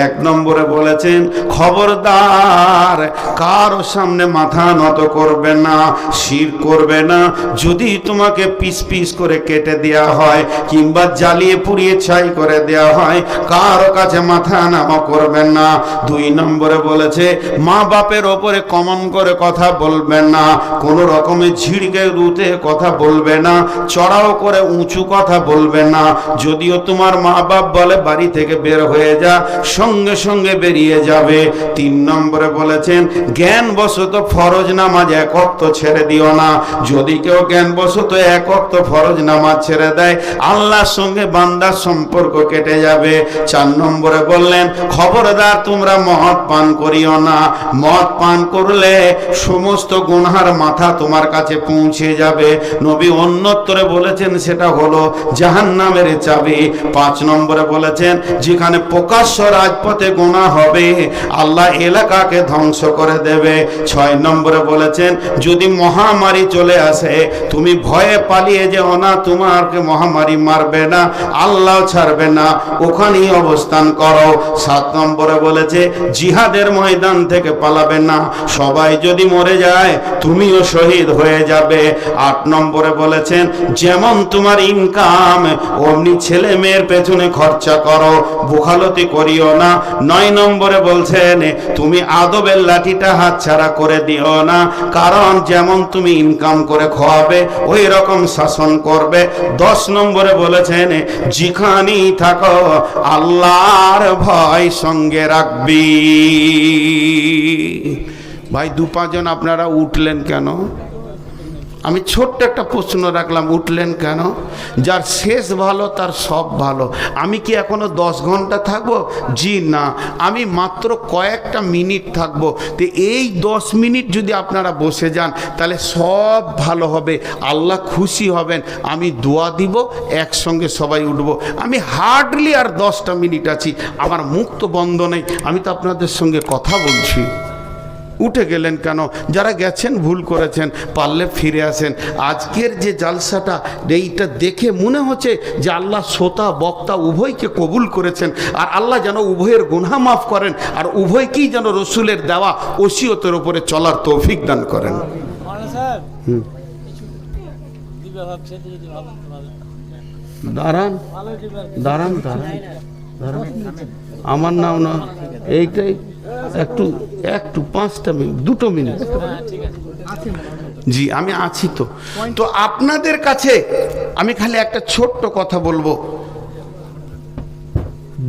1 নম্বরে বলেছেন, খবরদার কারো সামনে মাথা নত করবে না, শিরক করবে না। যদি তোমাকে পিস পিস করে কেটে দেয়া হয়, কিংবা জ্বালিয়ে পুড়িয়ে ছাই করে দেয়া হয়, কারো কাছে মাথা নত করবেন না। 2 নম্বরে বলেছে, মা বাপের ওপরে কমন করে কথা বলবেন না, কোনো রকমের ঝিড়কে রুতে কথা বলবে না, চড়াও করে উঁচু কথা বলবে না। যদিও তোমার মা বাপ বলে বাড়ি থেকে বের হয়ে যা, সঙ্গে সঙ্গে বেরিয়ে যাবে। 3 নম্বরে বলেছেন, জ্ঞান বশত ফরজ নামাজ 1 ওয়াক্ত ছেড়ে দিও না। যদি কেউ জ্ঞান বশত 1 ওয়াক্ত ফরজ নামাজ ছেড়ে দেয়, আল্লাহর সঙ্গে বান্দার সম্পর্ক কেটে যাবে। 4 নম্বরে বললেন, খবরদার তোমরা মদ পান করিও না। মদ পান করলে সমস্ত গুনাহের মাথা তোমার কাছে পৌঁছে যাবে। নবী অন্যত্তরে বলেছেন, সেটা হলো জাহান্নামের চাবি। 5 নম্বরে বলেছেন, যেখানে প্রকাশ্য রাজপথে গুনাহ হবে, আল্লাহ এলাকাকে ধ্বংস করে দেবে। 6 নম্বরে বলেছেন, যদি মহামারী চলে আসে, তুমি ভয়ে পালিয়ে যেও না, তোমাকে মহামারী মারবে না, আল্লাহ ছাড়বে না, ওখানেই অবস্থান করো। 7 নম্বরে বলেছে, জিহাদের ময়দান থেকে পালাবে না, সবাই যদি মরে যায় তুমিও শহীদ হয়ে যাবে। 8 নম্বরে বলেছেন, যেমন তোমার ইনকাম অমনি ছেলে মেয়ের পেছনে খরচা করো, বুখালতি করিও না। 9 নম্বরে বলছেন, তুমি আদবের লাঠিটা হাতছাড়া করে দিও না, কারণ যেমন তুমি ইনকাম করে খাওয়াবে ওই রকম শাসন করবে। 10 নম্বরে বলেছেন, যেখানেই থাকো আল্লাহর ভয় সঙ্গে রাখবি। ভাই 2-5 জন আপনারা উঠলেন কেন? আমি ছোট্ট একটা প্রশ্ন রাখলাম, উঠলেন কেন? যার শেষ ভালো তার সব ভালো। আমি কি এখনো 10 ঘন্টা থাকবো? জি না, আমি মাত্র কয়েকটা মিনিট থাকবো। তো এই 10 মিনিট যদি আপনারা বসে যান, তাহলে সব ভালো হবে, আল্লাহ খুশি হবেন। আমি দোয়া দিব, একসঙ্গে সবাই উঠবো। আমি হার্ডলি আর 10টা মিনিট আছি, আমার মুখ তো বন্ধ নেই, আমি তো আপনাদের সঙ্গে কথা বলছি। উঠে গেলেন কেন? যারা গেছেন ভুল করেছেন, পারলে ফিরে আসেন। আজকের যে জালসাটা, এইটা দেখে মনে হচ্ছে যে আল্লাহ শ্রোতা বক্তা উভয়কে কবুল করেছেন, আর আল্লাহ যেন উভয়ের গুনাহ মাফ করেন, আর উভয়কেই যেন রসুলের দেওয়া ওসিয়তের উপরে চলার তৌফিক দান করেন। দাঁড়ান দাঁড়ান দাঁড়ান দাঁড়ান, আমার নাম না এইটাই, একটু একটু 5টা মিনিট 2 মিনিট। জি আমি আছি তো। তো আপনাদের কাছে আমি খালি একটা ছোট্ট কথা বলবো,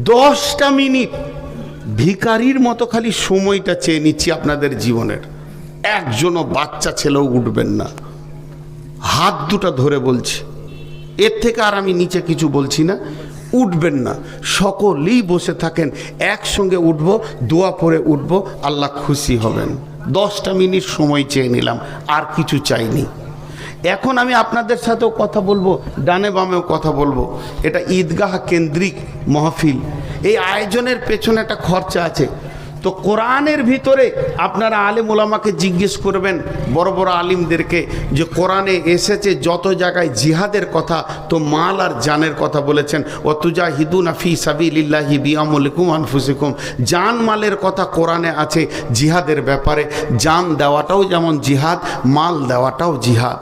10টা মিনিট ভিখারির মতো খালি সময়টা চেয়ে নিচ্ছি আপনাদের জীবনের। একজনও বাচ্চা ছেলেও উঠবেন না, হাত দুটো ধরে বলছি, এর থেকে আর আমি নিচে কিছু বলছি না। উঠবেন না, সকলেই বসে থাকেন, একসঙ্গে উঠবো, দোয়া পড়ে উঠবো, আল্লাহ খুশি হবেন। 10টা মিনিট সময় চেয়ে নিলাম, আর কিছু চাইনি। এখন আমি আপনাদের সাথেও কথা বলবো, ডানে বামেও কথা বলবো। এটা ঈদগাহ কেন্দ্রিক মাহফিল, এই আয়োজনের পেছনে একটা খরচা আছে। তো কোরআনের ভিতরে আপনারা আলেম ওলামাকে জিজ্ঞেস করবেন, বড় বড় আলিমদেরকে, যে কোরআনে এসেছে যত জায়গায় জিহাদের কথা, তো মাল আর জানের কথা বলেছেন। ওয়াতুজাহিদুনা ফি সাবিলিল্লাহি বিআমওয়ালিকুম আনফুসিকুম, জান মালের কথা কোরআনে আছে জিহাদের ব্যাপারে। জান দেওয়াটাও যেমন জিহাদ, মাল দেওয়াটাও জিহাদ।